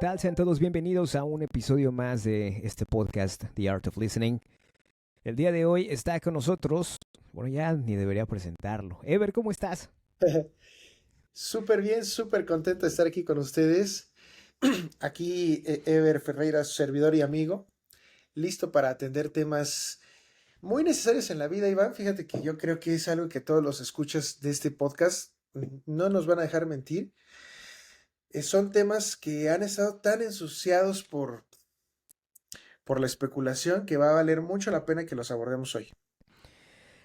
tal? Sean todos bienvenidos a un episodio más de este podcast, The Art of Listening. El día de hoy está con nosotros, bueno, ya ni debería presentarlo. Ever, ¿cómo estás? Súper bien, súper contento de estar aquí con ustedes. Aquí Ever Ferreira, su servidor y amigo, listo para atender temas muy necesarios en la vida, Iván. Fíjate que yo creo que es algo que todos los escuchas de este podcast no nos van a dejar mentir. Son temas que han estado tan ensuciados por la especulación que va a valer mucho la pena que los abordemos hoy.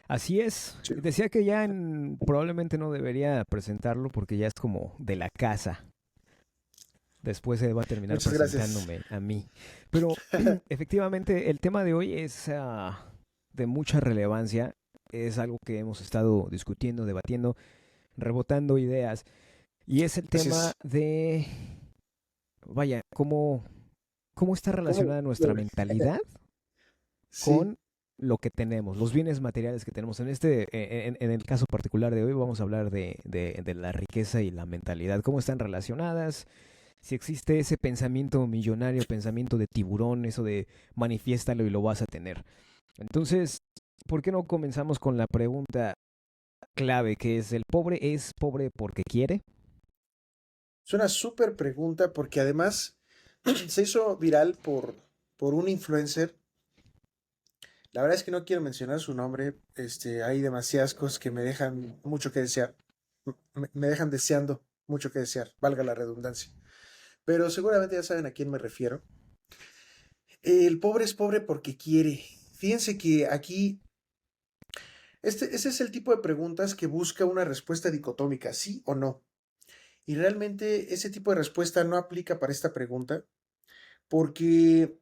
Así es. Sí. Decía que ya probablemente no debería presentarlo porque ya es como de la casa. Después se va a terminar Muchas gracias. presentándome a mí. Pero efectivamente el tema de hoy es de mucha relevancia. Es algo que hemos estado discutiendo, debatiendo, rebotando ideas. Y es el Así tema es. de, vaya, cómo está ¿Cómo? relacionada nuestra mentalidad Sí, con lo que tenemos, los bienes materiales que tenemos. En el caso particular de hoy vamos a hablar de la riqueza y la mentalidad, cómo están relacionadas, si existe ese pensamiento millonario, pensamiento de tiburón, eso de manifiéstalo y lo vas a tener. Entonces, ¿por qué no comenzamos con la pregunta clave que es pobre porque quiere? es una súper pregunta porque además se hizo viral por un influencer. La verdad es que no quiero mencionar su nombre. Hay demasiadas cosas que me dejan mucho que desear. Me dejan deseando mucho que desear, valga la redundancia. Pero seguramente ya saben a quién me refiero. El pobre es pobre porque quiere. Fíjense que aquí, ese es el tipo de preguntas que busca una respuesta dicotómica, sí o no. Y realmente ese tipo de respuesta no aplica para esta pregunta porque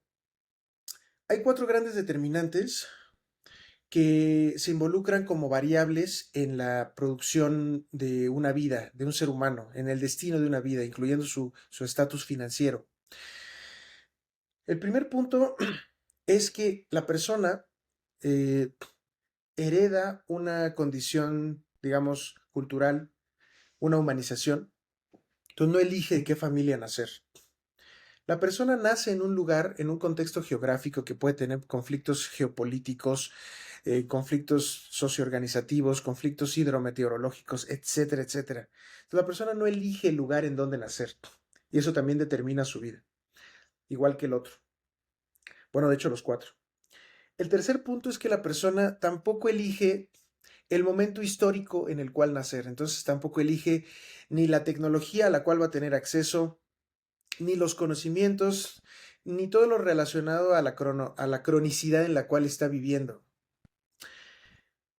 hay cuatro grandes determinantes que se involucran como variables en la producción de una vida, de un ser humano, en el destino de una vida, incluyendo su estatus financiero. El primer punto es que la persona eh, hereda una condición, digamos, cultural, una humanización, entonces no elige de qué familia nacer. La persona nace en un lugar, en un contexto geográfico que puede tener conflictos geopolíticos, conflictos socioorganizativos, conflictos hidrometeorológicos, etcétera, etcétera. Entonces, la persona no elige el lugar en donde nacer y eso también determina su vida, igual que el otro. Bueno, de hecho los cuatro. El tercer punto es que la persona tampoco elige el momento histórico en el cual nacer, entonces tampoco elige ni la tecnología a la cual va a tener acceso, ni los conocimientos, ni todo lo relacionado a la cronicidad en la cual está viviendo.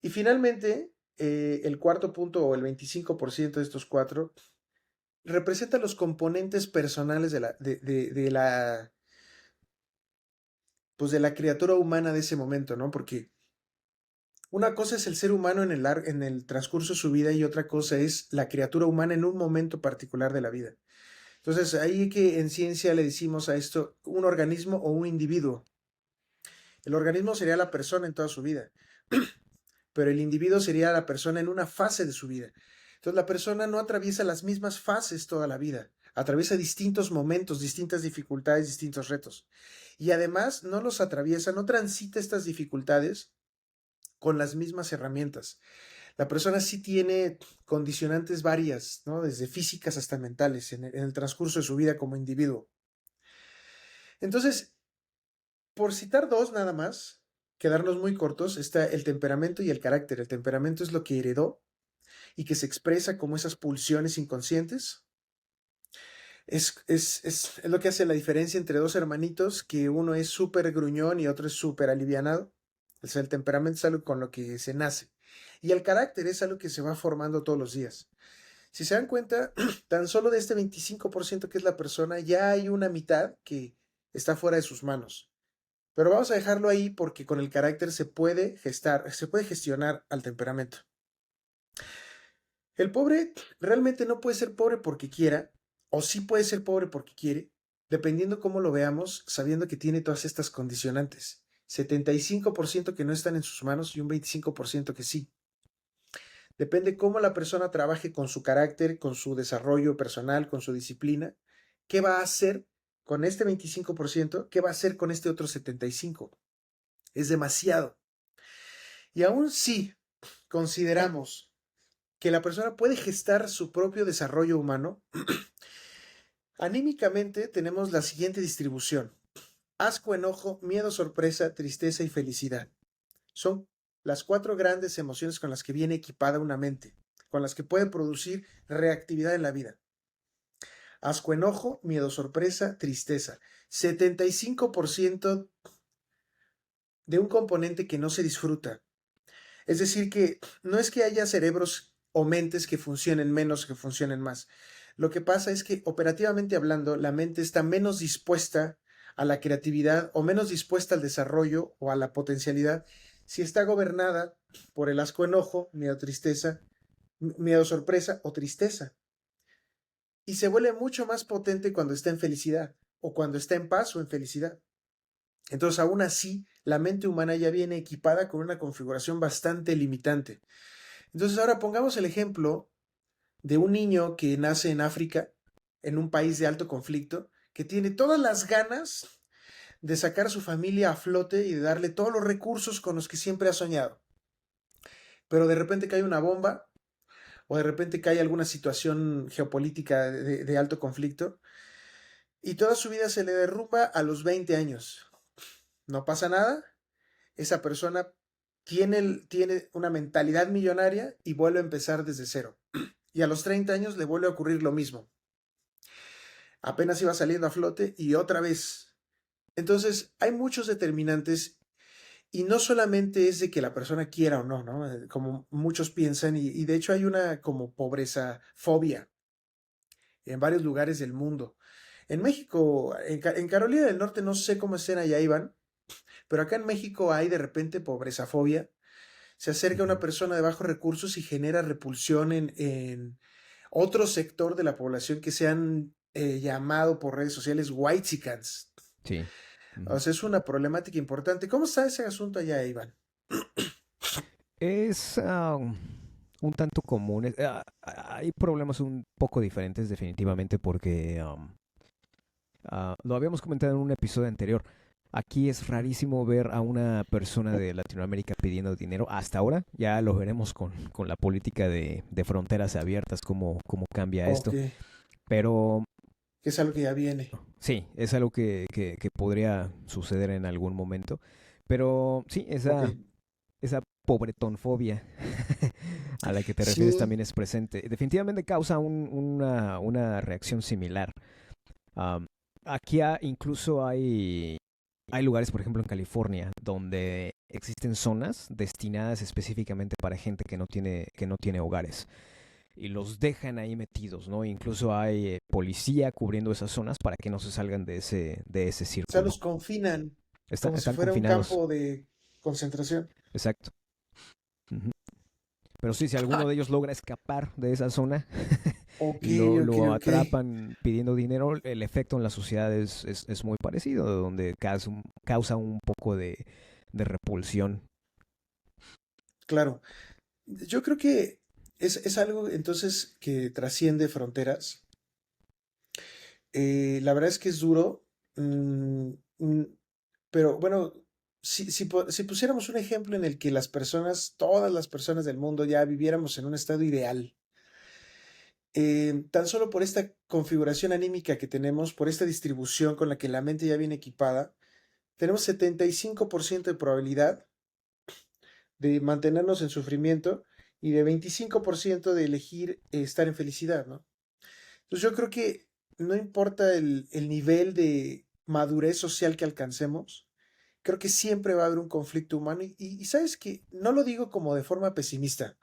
Y finalmente, el cuarto punto o el 25% de estos cuatro representa los componentes personales pues de la criatura humana de ese momento, ¿no? Porque una cosa es el ser humano en el transcurso de su vida y otra cosa es la criatura humana en un momento particular de la vida. Entonces, ahí que en ciencia le decimos a esto un organismo o un individuo. El organismo sería la persona en toda su vida, pero el individuo sería la persona en una fase de su vida. Entonces la persona no atraviesa las mismas fases toda la vida, atraviesa distintos momentos, distintas dificultades, distintos retos. Y además no los atraviesa, no transita estas dificultades con las mismas herramientas. La persona sí tiene condicionantes varias, ¿no? Desde físicas hasta mentales en el transcurso de su vida como individuo. Entonces, por citar dos nada más, quedarnos muy cortos, está el temperamento y el carácter. El temperamento es lo que heredó y que se expresa como esas pulsiones inconscientes. Es lo que hace la diferencia entre dos hermanitos, que uno es súper gruñón y otro es súper alivianado. O sea, el temperamento es algo con lo que se nace. Y el carácter es algo que se va formando todos los días. Si se dan cuenta, tan solo de este 25% que es la persona, ya hay una mitad que está fuera de sus manos. Pero vamos a dejarlo ahí porque con el carácter se puede gestar, se puede gestionar al temperamento. El pobre realmente no puede ser pobre porque quiera, o sí puede ser pobre porque quiere, dependiendo cómo lo veamos, sabiendo que tiene todas estas condicionantes. 75% que no están en sus manos y un 25% que sí. Depende cómo la persona trabaje con su carácter, con su desarrollo personal, con su disciplina, qué va a hacer con este 25%, ¿qué va a hacer con este otro 75%? Es demasiado. Y aún si consideramos que la persona puede gestar su propio desarrollo humano, anímicamente tenemos la siguiente distribución: asco, enojo, miedo, sorpresa, tristeza y felicidad. Son las 4 grandes emociones con las que viene equipada una mente, con las que puede producir reactividad en la vida. Asco, enojo, miedo, sorpresa, tristeza. 75% de un componente que no se disfruta. Es decir, que no es que haya cerebros o mentes que funcionen menos o que funcionen más. Lo que pasa es que, operativamente hablando, la mente está menos dispuesta a la creatividad o menos dispuesta al desarrollo o a la potencialidad si está gobernada por el asco, enojo, miedo, tristeza, miedo, sorpresa o tristeza. Y se vuelve mucho más potente cuando está en felicidad o cuando está en paz o en felicidad. Entonces, aún así, la mente humana ya viene equipada con una configuración bastante limitante. Entonces, ahora pongamos el ejemplo de un niño que nace en África, en un país de alto conflicto, que tiene todas las ganas de sacar a su familia a flote y de darle todos los recursos con los que siempre ha soñado. Pero de repente cae una bomba o de repente cae alguna situación geopolítica de alto conflicto y toda su vida se le derrumba a los 20 años. No pasa nada, esa persona tiene una mentalidad millonaria y vuelve a empezar desde cero. Y a los 30 años le vuelve a ocurrir lo mismo. Apenas iba saliendo a flote y otra vez. Entonces, hay muchos determinantes y no solamente es de que la persona quiera o no, ¿no? Como muchos piensan y de hecho hay una como pobreza fobia en varios lugares del mundo. En México, en Carolina del Norte, no sé cómo estén allá, Iván, pero acá en México hay de repente pobreza fobia. Se acerca una Ujú. persona de bajos recursos y genera repulsión en otro sector de la población que se han llamado por redes sociales whitexicans. Sí. O Ujú. sea, es una problemática importante. ¿Cómo está ese asunto allá, Iván? Es un tanto común. Hay problemas un poco diferentes definitivamente porque lo habíamos comentado en un episodio anterior. Aquí es rarísimo ver a una persona de Latinoamérica pidiendo dinero. Hasta ahora ya lo veremos con la política de fronteras abiertas, cómo cambia Ok, esto. Pero que es algo que ya viene. sí, es algo que podría suceder en algún momento. Pero sí, Ok, esa pobretonfobia a la que te refieres sí, también es presente. Definitivamente causa una reacción similar. Am, aquí incluso hay lugares, por ejemplo en California, donde existen zonas destinadas específicamente para gente que no tiene hogares. Y los dejan ahí metidos, ¿no? Incluso hay policía cubriendo esas zonas para que no se salgan de ese o sea, círculo. los confinan como si Están fuera un confinados, campo de concentración. exacto. Ujú. Pero sí, si alguno de ellos logra escapar de esa zona Ok, y lo, ok, lo ok. atrapan pidiendo dinero, el efecto en la sociedad es muy parecido, donde causa un poco de repulsión. Claro. Yo creo que es algo entonces que trasciende fronteras. La verdad es que es duro, mm, mm, pero bueno, si pusiéramos un ejemplo en el que las personas, todas las personas del mundo ya viviéramos en un estado ideal, tan solo por esta configuración anímica que tenemos, por esta distribución con la que la mente ya viene equipada, tenemos 75% de probabilidad de mantenernos en sufrimiento y de 25% de elegir estar en felicidad, ¿no? Entonces yo creo que no importa el nivel de madurez social que alcancemos, creo que siempre va a haber un conflicto humano y sabes que no lo digo como de forma pesimista,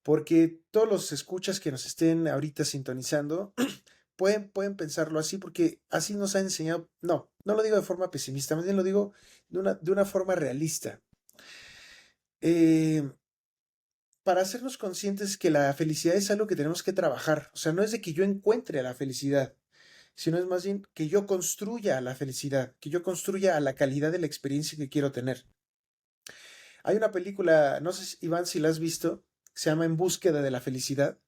porque todos los escuchas que nos estén ahorita sintonizando pueden pensarlo así porque así nos ha enseñado, no lo digo de forma pesimista, más bien lo digo de una forma realista. Eh, para hacernos conscientes que la felicidad es algo que tenemos que trabajar, o sea, no es de que yo encuentre la felicidad, sino es más bien que yo construya la felicidad, que yo construya a la calidad de la experiencia que quiero tener. Hay una película, no sé, Iván, si la has visto, se llama En búsqueda de la felicidad.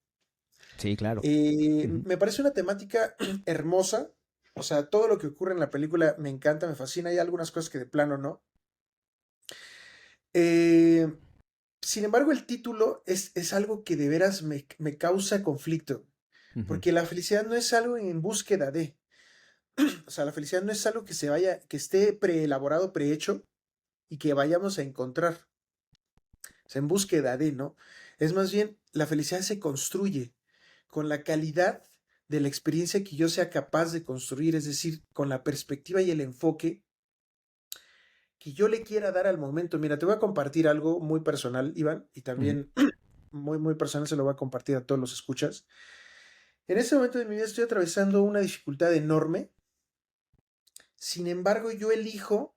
Sí, claro. Ujú. Me parece una temática hermosa, O sea, todo lo que ocurre en la película me encanta, me fascina. Hay algunas cosas que de plano no. Eh, Sin embargo, el título es algo que de veras me causa conflicto. Ujú. Porque la felicidad no es algo en búsqueda de. O sea, la felicidad no es algo que se vaya, que esté preelaborado, prehecho y que vayamos a encontrar. O sea, en búsqueda de, ¿no? Es más bien, la felicidad se construye con la calidad de la experiencia que yo sea capaz de construir, es decir, con la perspectiva y el enfoque que yo le quiera dar al momento. Mira, te voy a compartir algo muy personal, Iván, y Ujú. también muy, muy personal, se lo voy a compartir a todos los escuchas. En este momento de mi vida estoy atravesando una dificultad enorme, sin embargo, yo elijo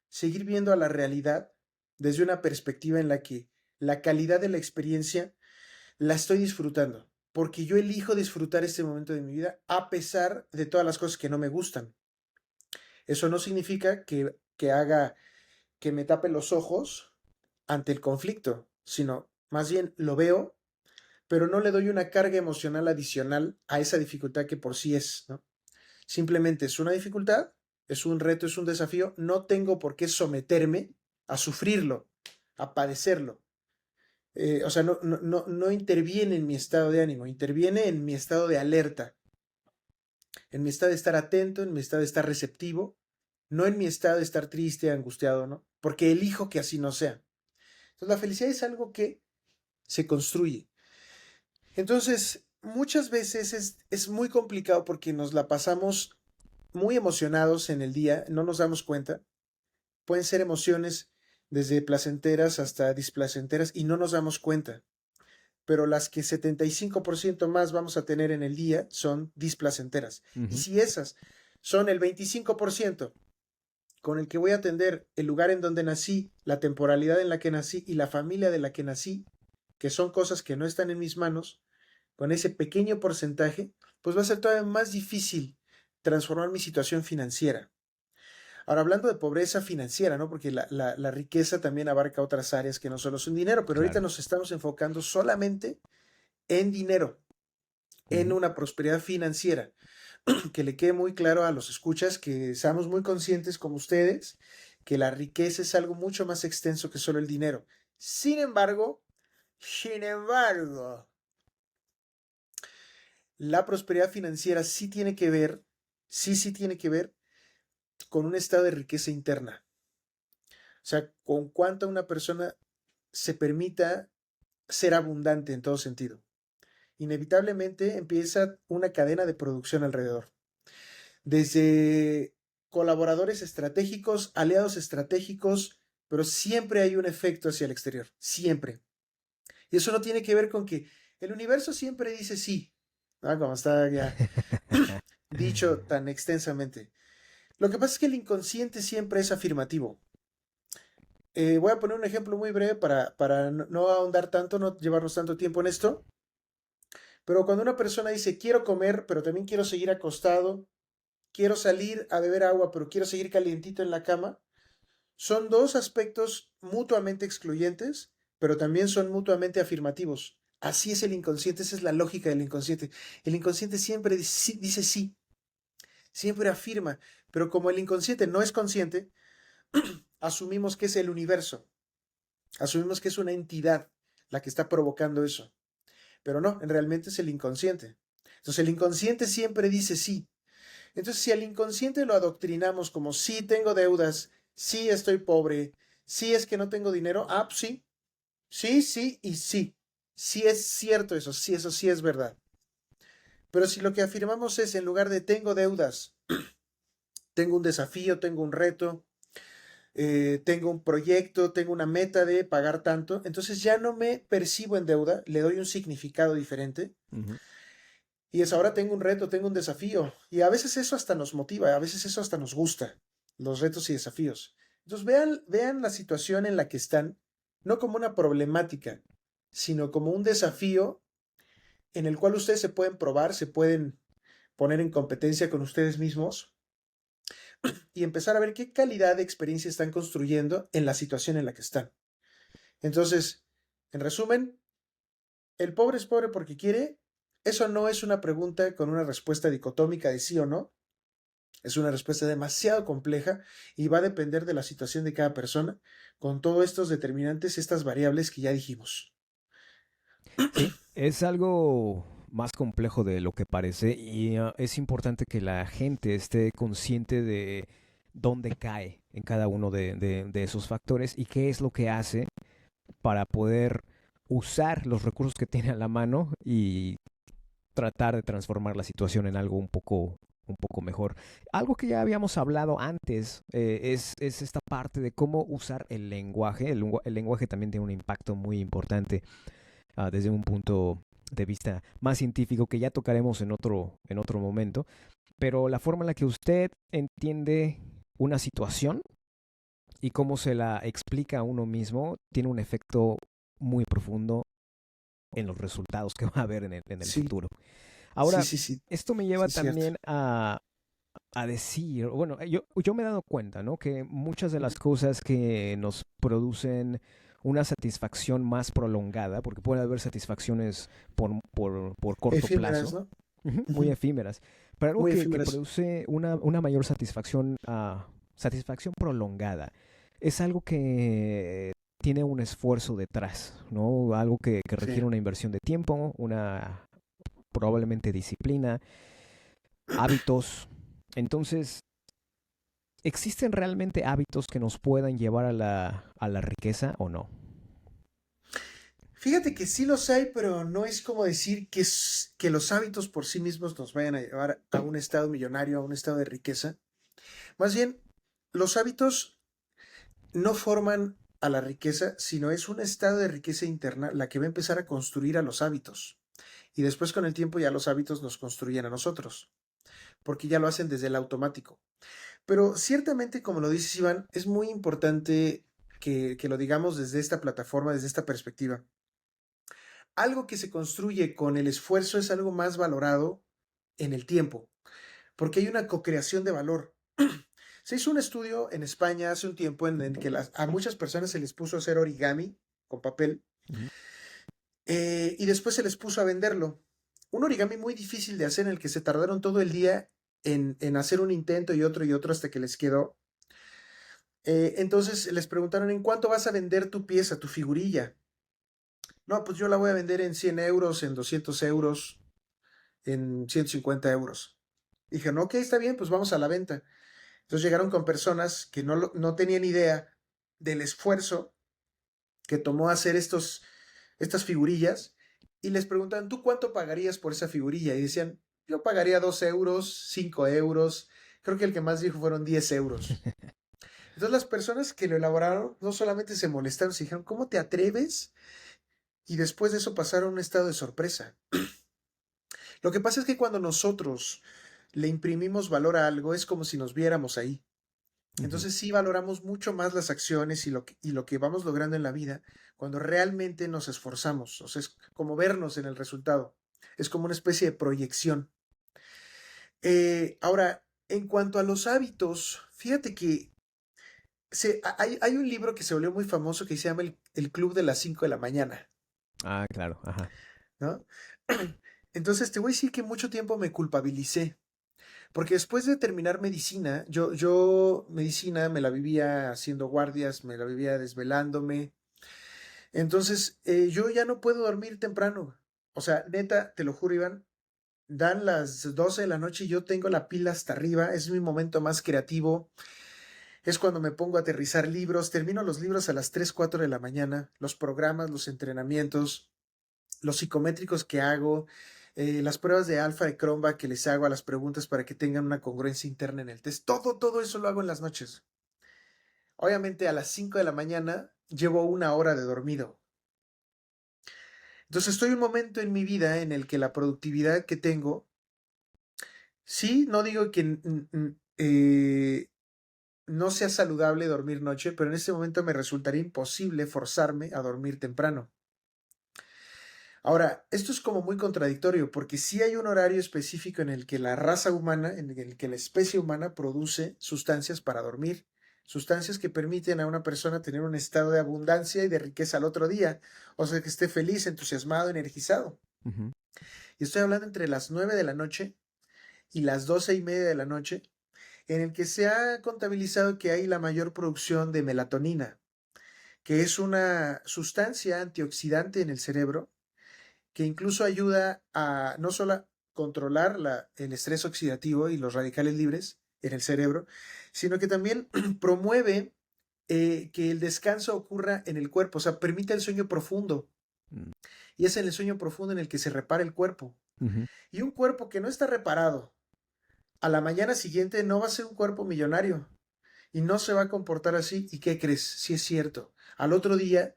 seguir viendo a la realidad desde una perspectiva en la que la calidad de la experiencia la estoy disfrutando, porque yo elijo disfrutar este momento de mi vida a pesar de todas las cosas que no me gustan. Eso no significa que haga que me tape los ojos ante el conflicto, sino más bien lo veo, pero no le doy una carga emocional adicional a esa dificultad que por sí es, ¿no? Simplemente es una dificultad, es un reto, es un desafío, no tengo por qué someterme a sufrirlo, a padecerlo. O sea, no interviene en mi estado de ánimo, interviene en mi estado de alerta, en mi estado de estar atento, en mi estado de estar receptivo, no en mi estado de estar triste, angustiado, ¿no? Porque elijo que así no sea. Entonces, la felicidad es algo que se construye. Entonces, muchas veces es muy complicado porque nos la pasamos muy emocionados en el día, no nos damos cuenta. Pueden ser emociones desde placenteras hasta displacenteras y no nos damos cuenta. Pero las que 75% más vamos a tener en el día son displacenteras. Y Ujú. si esas son el 25% con el que voy a atender el lugar en donde nací, la temporalidad en la que nací y la familia de la que nací, que son cosas que no están en mis manos, con ese pequeño porcentaje, pues va a ser todavía más difícil transformar mi situación financiera. Ahora, hablando de pobreza financiera, ¿no? Porque la riqueza también abarca otras áreas que no solo son dinero, pero ahorita Claro. nos estamos enfocando solamente en dinero, en Ujú. una prosperidad financiera. Que le quede muy claro a los escuchas, que seamos muy conscientes como ustedes, que la riqueza es algo mucho más extenso que solo el dinero. Sin embargo, la prosperidad financiera sí tiene que ver, sí tiene que ver con un estado de riqueza interna. O sea, con cuánto una persona se permita ser abundante en todo sentido. Inevitablemente empieza una cadena de producción alrededor. Desde colaboradores estratégicos, aliados estratégicos, pero siempre hay un efecto hacia el exterior, siempre. Y eso no tiene que ver con que el universo siempre dice sí, ¿no? Como está ya dicho tan extensamente. Lo que pasa es que el inconsciente siempre es afirmativo. Voy a poner un ejemplo muy breve para no ahondar tanto, no llevarnos tanto tiempo en esto. Pero cuando una persona dice quiero comer, pero también quiero seguir acostado, quiero salir a beber agua, pero quiero seguir calientito en la cama, son dos aspectos mutuamente excluyentes, pero también son mutuamente afirmativos. Así es el inconsciente, esa es la lógica del inconsciente. El inconsciente siempre dice sí, siempre afirma, pero como el inconsciente no es consciente, asumimos que es el universo, asumimos que es una entidad la que está provocando eso, pero no, realmente es el inconsciente. Entonces el inconsciente siempre dice sí. Entonces si al inconsciente lo adoctrinamos como sí tengo deudas, sí estoy pobre, sí es que no tengo dinero, ah, pues sí, sí y sí. Sí es cierto eso sí es verdad. Pero si lo que afirmamos es en lugar de tengo deudas, tengo un desafío, tengo un reto, tengo un proyecto, tengo una meta de pagar tanto, entonces ya no me percibo en deuda, le doy un significado diferente. Ujú. Y es ahora tengo un reto, tengo un desafío. Y a veces eso hasta nos motiva, a veces eso hasta nos gusta, los retos y desafíos. Entonces vean la situación en la que están, no como una problemática, sino como un desafío en el cual ustedes se pueden probar, se pueden poner en competencia con ustedes mismos y empezar a ver qué calidad de experiencia están construyendo en la situación en la que están. Entonces, en resumen, ¿el pobre es pobre porque quiere? Eso no es una pregunta con una respuesta dicotómica de sí o no. Es una respuesta demasiado compleja y va a depender de la situación de cada persona con todos estos determinantes, estas variables que ya dijimos. Sí, es algo más complejo de lo que parece y es importante que la gente esté consciente de dónde cae en cada uno de esos factores y qué es lo que hace para poder usar los recursos que tiene a la mano y tratar de transformar la situación en algo un poco mejor. Algo que ya habíamos hablado antes es esta parte de cómo usar el lenguaje. El lenguaje también tiene un impacto muy importante desde un punto de vista más científico que ya tocaremos en otro momento. Pero la forma en la que usted entiende una situación y cómo se la explica a uno mismo tiene un efecto muy profundo en los resultados que va a haber en el Sí, futuro. sí, Ahora, sí, sí, esto me sí, lleva es cierto. también a decir, bueno, yo me he dado cuenta, ¿no? Que muchas de las cosas que nos producen una satisfacción más prolongada, porque puede haber satisfacciones por corto Efímeras, plazo, ¿no? muy Ujú. efímeras, pero algo Muy que efímeras. produce una mayor satisfacción, satisfacción prolongada, es algo que tiene un esfuerzo detrás, ¿no? Algo que Sí. requiere una inversión de tiempo, una probablemente disciplina, hábitos. Entonces, ¿existen realmente hábitos que nos puedan llevar a la riqueza o no? Fíjate que sí los hay, pero no es como decir que los hábitos por sí mismos nos vayan a llevar a un estado millonario, a un estado de riqueza. Más bien, los hábitos no forman a la riqueza, sino es un estado de riqueza interna la que va a empezar a construir a los hábitos. Y después con el tiempo ya los hábitos nos construyen a nosotros, porque ya lo hacen desde el automático. Pero ciertamente, como lo dices Iván, es muy importante que lo digamos desde esta plataforma, desde esta perspectiva. Algo que se construye con el esfuerzo es algo más valorado en el tiempo, porque hay una co-creación de valor. Se hizo un estudio en España hace un tiempo en el que a muchas personas se les puso a hacer origami con papel Ujú. y después se les puso a venderlo. Un origami muy difícil de hacer en el que se tardaron todo el día en hacer un intento y otro hasta que les quedó. Entonces les preguntaron, ¿en cuánto vas a vender tu pieza, tu figurilla? No, pues yo la voy a vender en 100 euros, en 200 euros, en 150 euros. Dijeron, ok, está bien, pues vamos a la venta. Entonces llegaron con personas que no tenían idea del esfuerzo que tomó hacer estas figurillas y les preguntan, ¿tú cuánto pagarías por esa figurilla? Y decían, yo pagaría 2 euros, 5 euros, creo que el que más dijo fueron 10 euros. Entonces las personas que lo elaboraron no solamente se molestaron, se dijeron, ¿cómo te atreves? Y después de eso pasaron a un estado de sorpresa. Lo que pasa es que cuando nosotros le imprimimos valor a algo es como si nos viéramos ahí. Ujú. Entonces sí valoramos mucho más las acciones y lo que vamos logrando en la vida cuando realmente nos esforzamos. O sea, es como vernos en el resultado. Es como una especie de proyección. Ahora, en cuanto a los hábitos, fíjate que hay un libro que se volvió muy famoso que se llama El Club de las 5 de la mañana, Ah, claro, ajá. ¿no? Entonces te voy a decir que mucho tiempo me culpabilicé. Porque después de terminar medicina, yo medicina me la vivía haciendo guardias, me la vivía desvelándome. Entonces, yo ya no puedo dormir temprano. O sea, neta, te lo juro, Iván, dan las 12 de la noche y yo tengo la pila hasta arriba, es mi momento más creativo, es cuando me pongo a aterrizar libros, termino los libros a las 3 4 de la mañana, los programas, los entrenamientos, los psicométricos que hago, las pruebas de alfa de Cronbach que les hago a las preguntas para que tengan una congruencia interna en el test. Todo eso lo hago en las noches. Obviamente a las 5 de la mañana llevo una hora de dormido. Entonces estoy en un momento en mi vida en el que la productividad que tengo, sí, no digo que no sea saludable dormir noche, pero en este momento me resultaría imposible forzarme a dormir temprano. Ahora, esto es como muy contradictorio, porque sí hay un horario específico en el que la raza humana, en el que la especie humana produce sustancias para dormir, sustancias que permiten a una persona tener un estado de abundancia y de riqueza al otro día, o sea, que esté feliz, entusiasmado, energizado. Ujú. Y estoy hablando entre las 9 de la noche y las 12:30 de la noche. en el que se ha contabilizado que hay la mayor producción de melatonina, que es una sustancia antioxidante en el cerebro que incluso ayuda a no solo controlar el estrés oxidativo y los radicales libres en el cerebro, sino que también promueve que el descanso ocurra en el cuerpo, o sea, permite el sueño profundo. Mm. Y es en el sueño profundo en el que se repara el cuerpo. Ujú. Y un cuerpo que no está reparado a la mañana siguiente no va a ser un cuerpo millonario y no se va a comportar así. ¿Y qué crees? Sí es cierto. Al otro día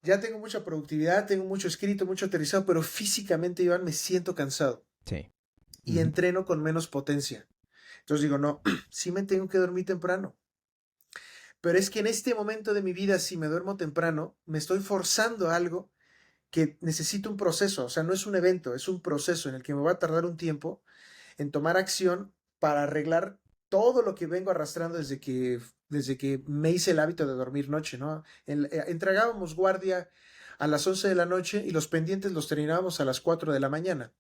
ya tengo mucha productividad, tengo mucho escrito, mucho aterrizado, pero físicamente, Iván, me siento cansado Sí. y Ujú. entreno con menos potencia. Entonces digo, no, sí me tengo que dormir temprano. Pero es que en este momento de mi vida, si me duermo temprano, me estoy forzando a algo que necesita un proceso. O sea, no es un evento, es un proceso en el que me va a tardar un tiempo en tomar acción para arreglar todo lo que vengo arrastrando desde que me hice el hábito de dormir noche, ¿no? Entregábamos guardia a las 11 de la noche y los pendientes los terminábamos a las 4 de la mañana.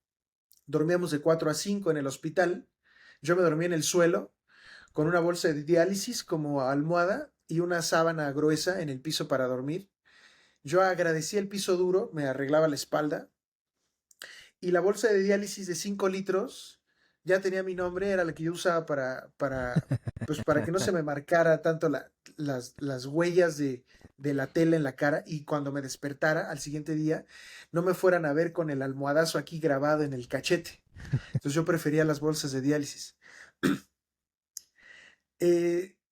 Dormíamos de 4 a 5 en el hospital. Yo me dormía en el suelo con una bolsa de diálisis como almohada y una sábana gruesa en el piso para dormir. Yo agradecía el piso duro, me arreglaba la espalda y la bolsa de diálisis de 5 litros ya tenía mi nombre, era la que yo usaba pues para que no se me marcara tanto las huellas de la tela en la cara y cuando me despertara al siguiente día no me fueran a ver con el almohadazo aquí grabado en el cachete. Entonces yo prefería las bolsas de diálisis.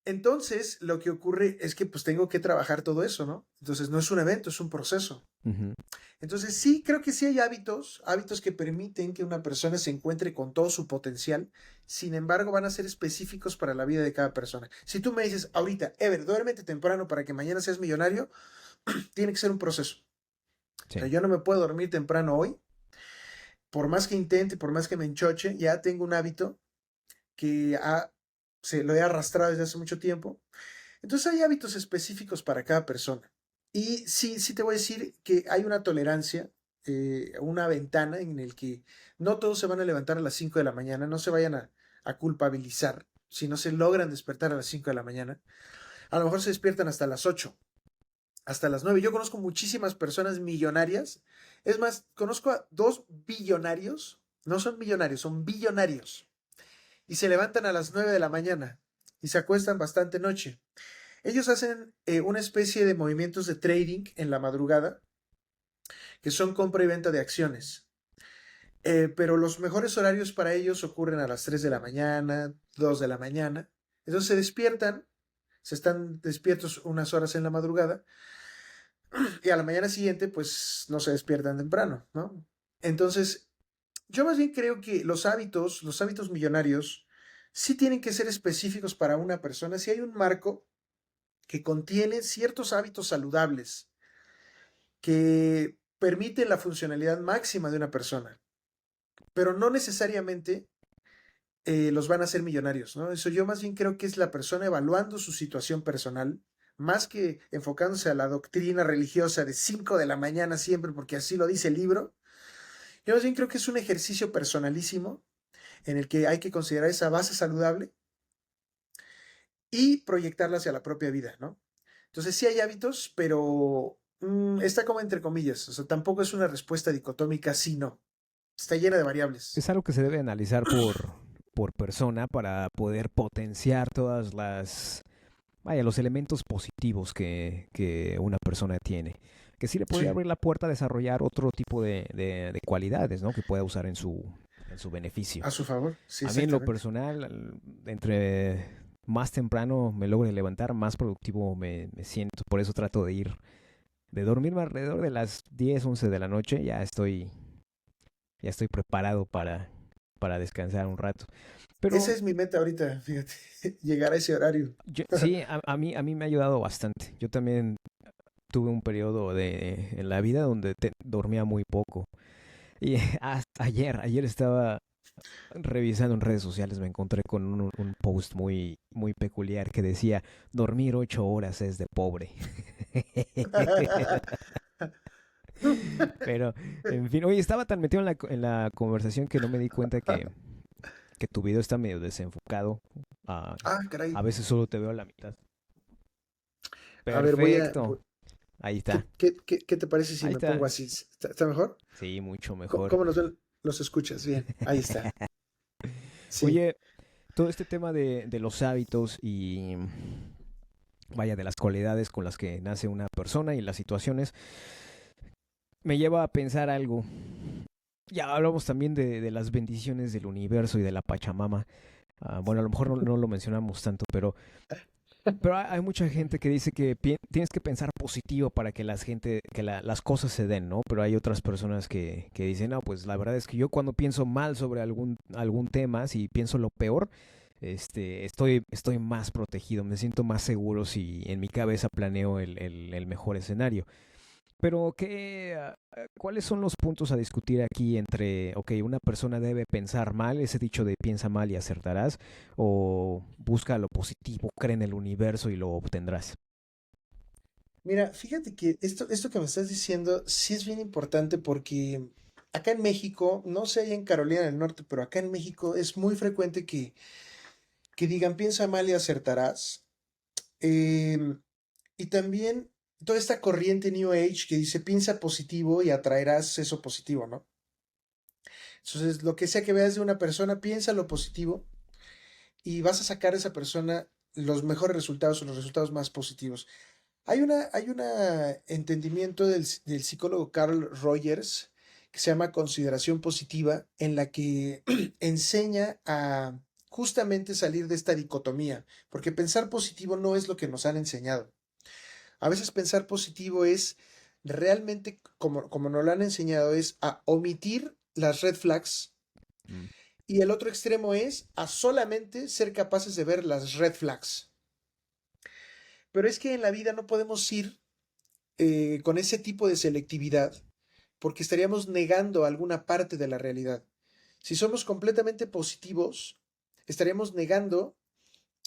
Entonces lo que ocurre es que pues tengo que trabajar todo eso, ¿no? Entonces no es un evento, es un proceso. Ujú. Entonces sí, creo que sí hay hábitos que permiten que una persona se encuentre con todo su potencial, sin embargo van a ser específicos para la vida de cada persona. Si tú me dices ahorita, Ever, duérmete temprano para que mañana seas millonario, tiene que ser un proceso. O sea, Sí. yo no me puedo dormir temprano hoy, por más que intente, por más que me enchoche, ya tengo un hábito que se lo he arrastrado desde hace mucho tiempo. Entonces hay hábitos específicos para cada persona. Y sí, sí te voy a decir que hay una tolerancia, una ventana en el que no todos se van a levantar a las 5 de la mañana, no se vayan a culpabilizar si no se logran despertar a las 5 de la mañana. A lo mejor se despiertan hasta las 8, hasta las 9. Yo conozco muchísimas personas millonarias. Es más, conozco a 2 billonarios, no son millonarios, son billonarios. Y se levantan a las 9 de la mañana y se acuestan bastante noche. Ellos hacen una especie de movimientos de trading en la madrugada, que son compra y venta de acciones. Pero los mejores horarios para ellos ocurren a las 3 de la mañana, 2 de la mañana. Entonces se despiertan, se están despiertos unas horas en la madrugada y a la mañana siguiente pues no se despiertan temprano, ¿no? Entonces, yo más bien creo que los hábitos millonarios, sí tienen que ser específicos para una persona. Si hay un marco que contiene ciertos hábitos saludables que permiten la funcionalidad máxima de una persona, pero no necesariamente los van a hacer millonarios, ¿no? Eso yo más bien creo que es la persona evaluando su situación personal, más que enfocándose a la doctrina religiosa de 5 de la mañana siempre, porque así lo dice el libro. Yo más bien creo que es un ejercicio personalísimo en el que hay que considerar esa base saludable y proyectarla hacia la propia vida, ¿no? Entonces sí hay hábitos, pero está como entre comillas, o sea, tampoco es una respuesta dicotómica sí, no. Está llena de variables. Es algo que se debe analizar por persona para poder potenciar todas las, vaya, los elementos positivos que una persona tiene. Que sí le puede Sí, abrir la puerta a desarrollar otro tipo de cualidades, ¿no? Que pueda usar en su beneficio. a su favor, sí, A mí en lo exactamente. personal, entre más temprano me logre levantar, más productivo me siento. Por eso trato de dormirme alrededor de las 10 11 de la noche. Ya estoy preparado para descansar un rato. Esa Pero es mi meta ahorita, fíjate, llegar a ese horario. sí, a mí me ha ayudado bastante. Yo también tuve un periodo en la vida donde dormía muy poco. Y ayer estaba revisando en redes sociales, me encontré con un post muy peculiar que decía, dormir 8 horas es de pobre. Pero, en fin, oye, estaba tan metido en la conversación que no me di cuenta que que tu video está medio desenfocado. Ah, Ah, caray. a veces solo te veo a la mitad. A ver, Perfecto. Ahí está. ¿qué te parece si Ahí me pongo está. así? ¿Está mejor? Sí, mucho mejor. ¿Cómo los escuchas? Bien, ahí está. Sí. Oye, todo este tema de los hábitos y vaya de las cualidades con las que nace una persona y las situaciones, me lleva a pensar algo. Ya hablamos también de las bendiciones del universo y de la Pachamama. Bueno, a lo mejor no lo mencionamos tanto, pero hay mucha gente que dice que tienes que pensar positivo para que las cosas se den, ¿no? Pero hay otras personas que dicen, no, pues la verdad es que yo cuando pienso mal sobre algún tema, si pienso lo peor, estoy más protegido, me siento más seguro si en mi cabeza planeo el mejor escenario. Pero, ¿cuáles son los puntos a discutir aquí entre, ok, una persona debe pensar mal, ese dicho de piensa mal y acertarás, o busca lo positivo, cree en el universo y lo obtendrás? Mira, fíjate que esto que me estás diciendo sí es bien importante porque acá en México, no sé allá en Carolina del Norte, pero acá en México es muy frecuente que digan piensa mal y acertarás. Em, y también toda esta corriente New Age que dice piensa positivo y atraerás eso positivo, ¿no? Entonces, lo que sea que veas de una persona, piensa lo positivo y vas a sacar de esa persona los mejores resultados o los resultados más positivos. Hay una entendimiento del psicólogo Carl Rogers que se llama consideración positiva, en la que enseña a justamente salir de esta dicotomía, porque pensar positivo no es lo que nos han enseñado. A veces pensar positivo es realmente, como nos lo han enseñado, es a omitir las red flags, Mm, y el otro extremo es a solamente ser capaces de ver las red flags. Pero es que en la vida no podemos ir con ese tipo de selectividad porque estaríamos negando alguna parte de la realidad. Si somos completamente positivos, estaríamos negando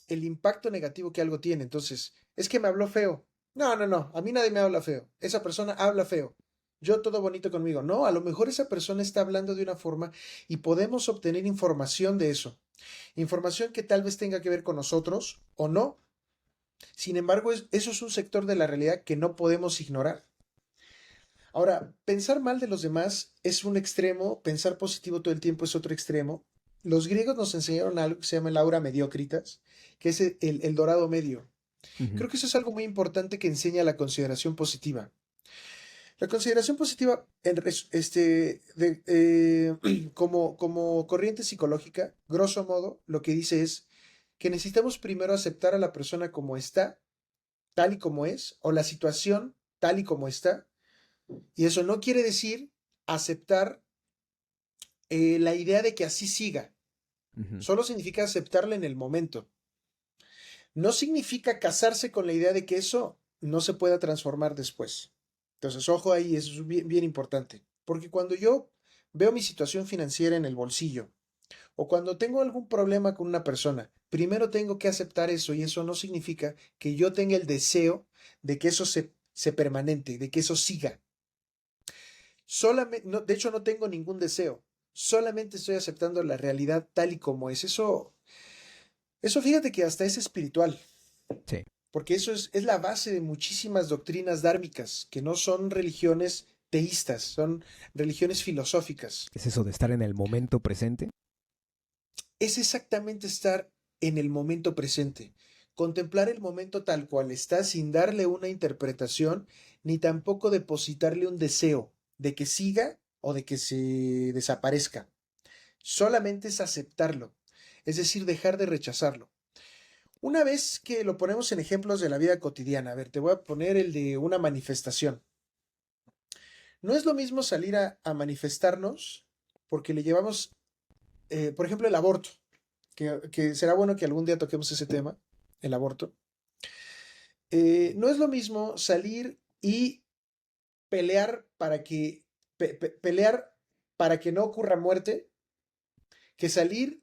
el impacto negativo que algo tiene. Entonces, es que me habló feo. No, no, no, a mí nadie me habla feo. Esa persona habla feo. Yo todo bonito conmigo. No, a lo mejor esa persona está hablando de una forma y podemos obtener información de eso. Información que tal vez tenga que ver con nosotros o no. Sin embargo, eso es un sector de la realidad que no podemos ignorar. Ahora, pensar mal de los demás es un extremo, pensar positivo todo el tiempo es otro extremo. Los griegos nos enseñaron algo que se llama el aura mediocritas, que es el dorado medio. ujú. Creo que eso es algo muy importante que enseña la consideración positiva. La consideración positiva, como corriente psicológica, grosso modo, lo que dice es que necesitamos primero aceptar a la persona como está, tal y como es, o la situación tal y como está, y eso no quiere decir aceptar la idea de que así siga. Ujú. Solo significa aceptarla en el momento. No significa casarse con la idea de que eso no se pueda transformar después. Entonces, ojo ahí, eso es bien, bien importante. Porque cuando yo veo mi situación financiera en el bolsillo o cuando tengo algún problema con una persona, primero tengo que aceptar eso y eso no significa que yo tenga el deseo de que eso se permanente, de que eso siga. Solamente, no, de hecho, no tengo ningún deseo. Solamente estoy aceptando la realidad tal y como es. Eso fíjate que hasta es espiritual, Sí. porque eso es la base de muchísimas doctrinas dármicas, que no son religiones teístas, son religiones filosóficas. Es eso de estar en el momento presente. Es exactamente estar en el momento presente, contemplar el momento tal cual está sin darle una interpretación, ni tampoco depositarle un deseo de que siga o de que se desaparezca. Solamente es aceptarlo, es decir, dejar de rechazarlo. Una vez que lo ponemos en ejemplos de la vida cotidiana, a ver, te voy a poner el de una manifestación. No es lo mismo salir a manifestarnos porque le llevamos, por ejemplo, el aborto, que será bueno que algún día toquemos ese tema, el aborto. No es lo mismo salir y pelear pelear para que no ocurra muerte que salir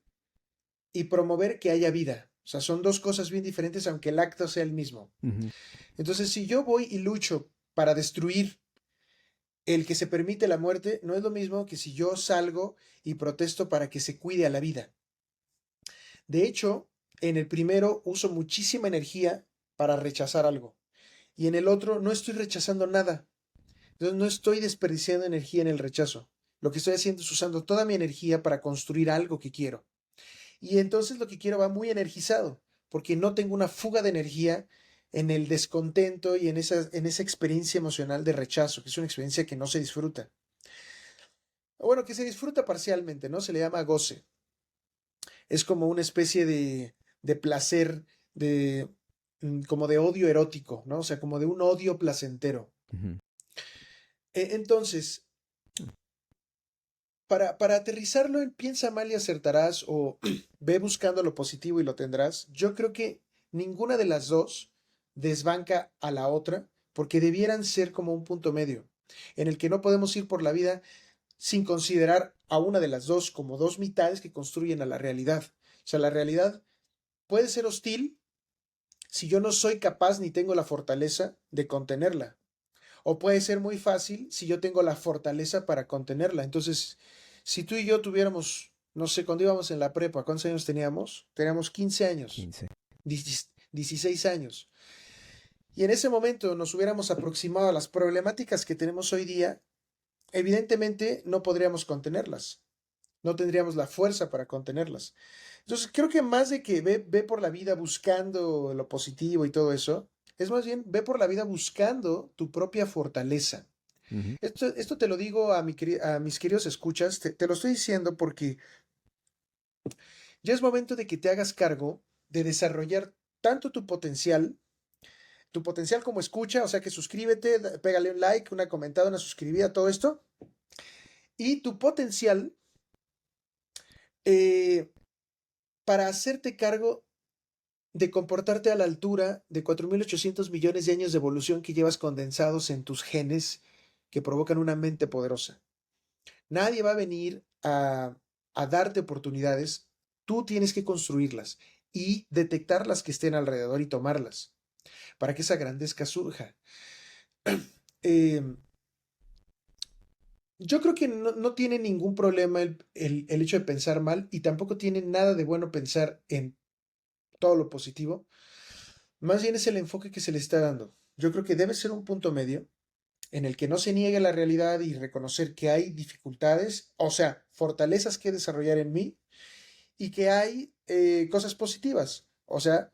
y promover que haya vida. O sea, son dos cosas bien diferentes, aunque el acto sea el mismo. Ujú. Entonces, si yo voy y lucho para destruir el que se permite la muerte, no es lo mismo que si yo salgo y protesto para que se cuide a la vida. De hecho, en el primero uso muchísima energía para rechazar algo y en el otro no estoy rechazando nada. Entonces no estoy desperdiciando energía en el rechazo. Lo que estoy haciendo es usando toda mi energía para construir algo que quiero. Y entonces lo que quiero va muy energizado, porque no tengo una fuga de energía en el descontento y en esa experiencia emocional de rechazo, que es una experiencia que no se disfruta. Bueno, que se disfruta parcialmente, ¿no? Se le llama goce. Es como una especie de placer, de, como de odio erótico, ¿no? O sea, como de un odio placentero. Ujú. Entonces, para aterrizarlo en piensa mal y acertarás o ve buscando lo positivo y lo tendrás, yo creo que ninguna de las dos desbanca a la otra porque debieran ser como un punto medio, en el que no podemos ir por la vida sin considerar a una de las dos como dos mitades que construyen a la realidad. O sea, la realidad puede ser hostil si yo no soy capaz ni tengo la fortaleza de contenerla. O puede ser muy fácil si yo tengo la fortaleza para contenerla. Entonces, si tú y yo tuviéramos, no sé, cuando íbamos en la prepa, ¿cuántos años teníamos? Teníamos 15 años, 15. 16 años. Y en ese momento nos hubiéramos aproximado a las problemáticas que tenemos hoy día, evidentemente no podríamos contenerlas. No tendríamos la fuerza para contenerlas. Entonces, creo que más de que ve por la vida buscando lo positivo y todo eso, es más bien ve por la vida buscando tu propia fortaleza. Ujú. Esto te lo digo a mis queridos escuchas, te lo estoy diciendo porque ya es momento de que te hagas cargo de desarrollar tanto tu potencial como escucha, o sea que suscríbete, pégale un like, una comentada, una suscribida, todo esto, y tu potencial eh, para hacerte cargo de comportarte a la altura de 4.800 millones de años de evolución que llevas condensados en tus genes que provocan una mente poderosa. Nadie va a venir a darte oportunidades, tú tienes que construirlas y detectar las que estén alrededor y tomarlas para que esa grandeza surja. Eh, yo creo que no tiene ningún problema el hecho de pensar mal y tampoco tiene nada de bueno pensar en todo lo positivo. Más bien es el enfoque que se le está dando. Yo creo que debe ser un punto medio en el que no se niegue la realidad y reconocer que hay dificultades, o sea, fortalezas que desarrollar en mí y que hay cosas positivas, o sea,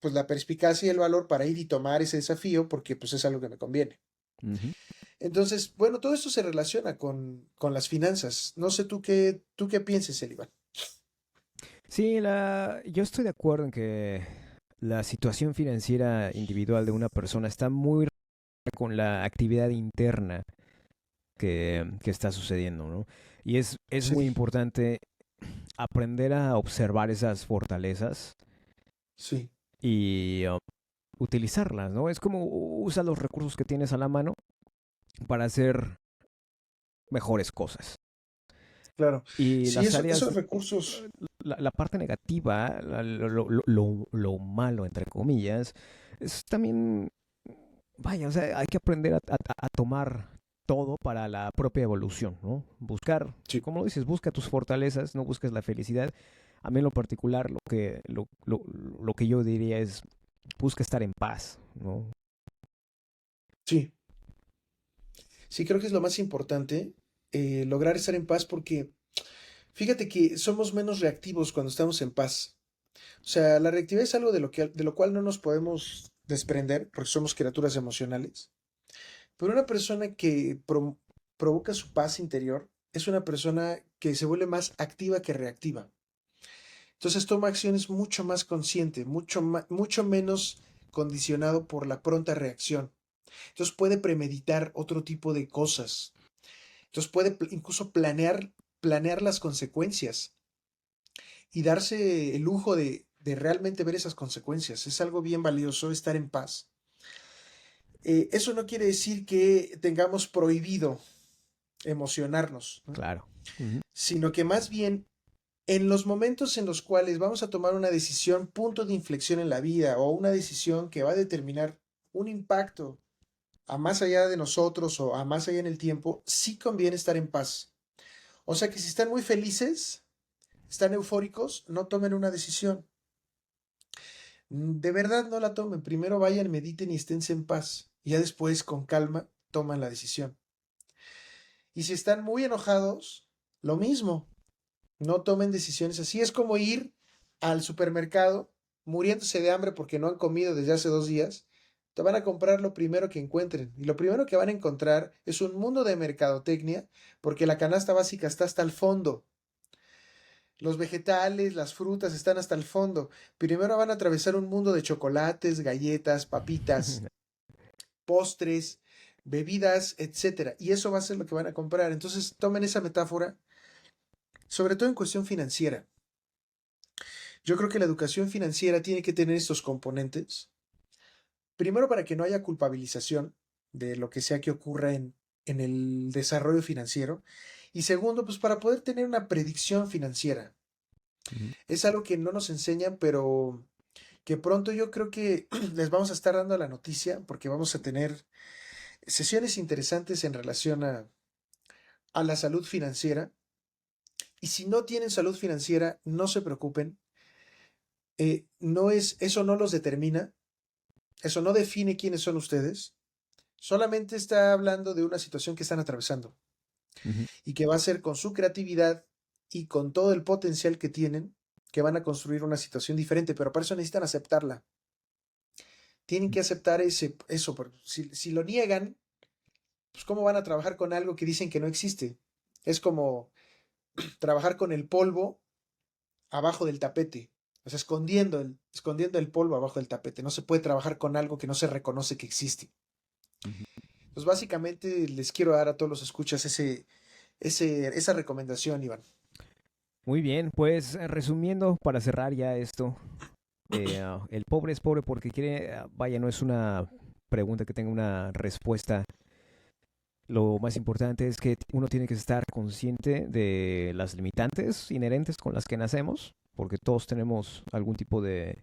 pues la perspicacia y el valor para ir y tomar ese desafío porque pues es algo que me conviene. Ujú. Entonces, bueno, todo esto se relaciona con las finanzas. No sé tú qué pienses, Elivan. Sí, yo estoy de acuerdo en que la situación financiera individual de una persona está muy relacionada con la actividad interna que está sucediendo, ¿no? Y es muy Sí, importante aprender a observar esas fortalezas sí, y utilizarlas, ¿no? Es como usa los recursos que tienes a la mano para hacer mejores cosas. claro. Y Sí, las áreas, esos recursos, la parte negativa, lo malo, entre comillas, es también, vaya, o sea, hay que aprender a tomar todo para la propia evolución, ¿no? Buscar, sí, como dices, busca tus fortalezas, no busques la felicidad. A mí en lo particular, lo que yo diría es, busca estar en paz, ¿no? sí, sí, creo que es lo más importante, lograr estar en paz porque fíjate que somos menos reactivos cuando estamos en paz. O sea, la reactividad es algo de lo cual no nos podemos desprender porque somos criaturas emocionales. Pero una persona que provoca su paz interior es una persona que se vuelve más activa que reactiva. Entonces toma acciones mucho más consciente, mucho menos condicionado por la pronta reacción. Entonces puede premeditar otro tipo de cosas. Entonces puede incluso planear las consecuencias y darse el lujo de realmente ver esas consecuencias. Es algo bien valioso estar en paz. Eso no quiere decir que tengamos prohibido emocionarnos, ¿no? Claro. Ujú. Sino que más bien en los momentos en los cuales vamos a tomar una decisión, punto de inflexión en la vida o una decisión que va a determinar un impacto a más allá de nosotros o a más allá en el tiempo, sí conviene estar en paz. O sea que si están muy felices, están eufóricos, no tomen una decisión. De verdad no la tomen. Primero vayan, mediten y esténse en paz. Y ya después, con calma, toman la decisión. Y si están muy enojados, lo mismo. No tomen decisiones así. Es como ir al supermercado muriéndose de hambre porque no han comido desde hace 2 días. Te van a comprar lo primero que encuentren. Y lo primero que van a encontrar es un mundo de mercadotecnia porque la canasta básica está hasta el fondo. Los vegetales, las frutas están hasta el fondo. Primero van a atravesar un mundo de chocolates, galletas, papitas, postres, bebidas, etcétera. Y eso va a ser lo que van a comprar. Entonces, tomen esa metáfora, sobre todo en cuestión financiera. Yo creo que la educación financiera tiene que tener estos componentes. Primero, para que no haya culpabilización de lo que sea que ocurra en el desarrollo financiero. Y segundo, pues para poder tener una predicción financiera. Ujú. Es algo que no nos enseñan, pero que pronto yo creo que les vamos a estar dando la noticia porque vamos a tener sesiones interesantes en relación a la salud financiera. Y si no tienen salud financiera, no se preocupen. Eso no los determina, eso no define quiénes son ustedes. Solamente está hablando de una situación que están atravesando Ujú. y que va a ser con su creatividad y con todo el potencial que tienen, que van a construir una situación diferente, pero para eso necesitan aceptarla. Tienen que aceptar eso, porque si lo niegan, pues ¿cómo van a trabajar con algo que dicen que no existe? Es como trabajar con el polvo abajo del tapete, o sea, escondiendo el polvo abajo del tapete. No se puede trabajar con algo que no se reconoce que existe. Ujú. Pues básicamente les quiero dar a todos los escuchas esa recomendación, Iván. Muy bien, pues resumiendo, para cerrar ya esto, el pobre es pobre porque quiere, vaya, no es una pregunta que tenga una respuesta. Lo más importante es que uno tiene que estar consciente de las limitantes inherentes con las que nacemos, porque todos tenemos algún tipo de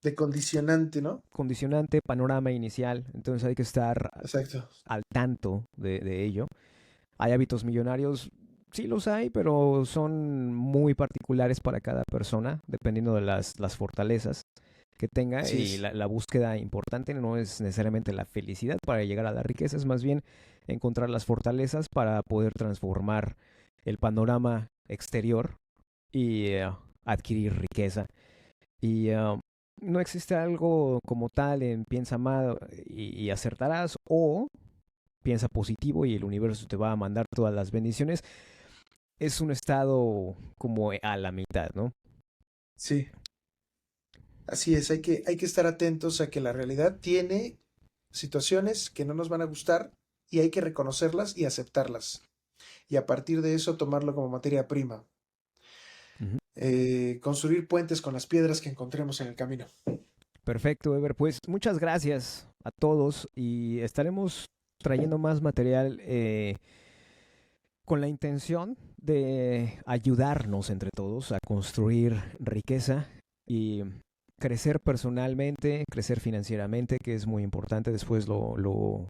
De condicionante, ¿no? condicionante, panorama inicial, entonces hay que estar Exacto. al tanto de ello. Hay hábitos millonarios, sí los hay, pero son muy particulares para cada persona, dependiendo de las fortalezas que tenga. Así Y es. la búsqueda importante no es necesariamente la felicidad para llegar a la riqueza, es más bien encontrar las fortalezas para poder transformar el panorama exterior y adquirir riqueza. Y no existe algo como tal en piensa mal y acertarás, o piensa positivo y el universo te va a mandar todas las bendiciones. Es un estado como a la mitad, ¿no? Sí. Así es. Hay que estar atentos a que la realidad tiene situaciones que no nos van a gustar y hay que reconocerlas y aceptarlas. Y a partir de eso tomarlo como materia prima. Ujú. Construir puentes con las piedras que encontremos en el camino. Perfecto, Ever. Pues muchas gracias a todos y estaremos trayendo más material con la intención de ayudarnos entre todos a construir riqueza y crecer personalmente, crecer financieramente, que es muy importante. Después lo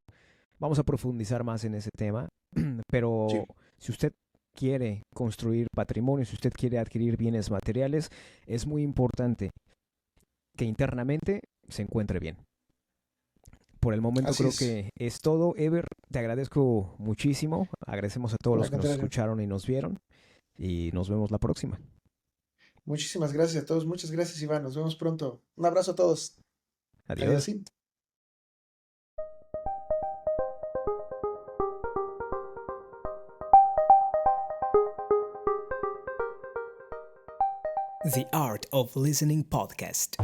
vamos a profundizar más en ese tema. Pero Sí, si usted quiere construir patrimonio, si usted quiere adquirir bienes materiales, es muy importante que internamente se encuentre bien. Por el momento así creo es. que es todo. Ever, te agradezco muchísimo. Agradecemos a todos Al los que nos contrario. escucharon y nos vieron. Y nos vemos la próxima. Muchísimas gracias a todos. Muchas gracias, Iván. Nos vemos pronto. Un abrazo a todos. Adiós. Adiós. The Art of Listening Podcast.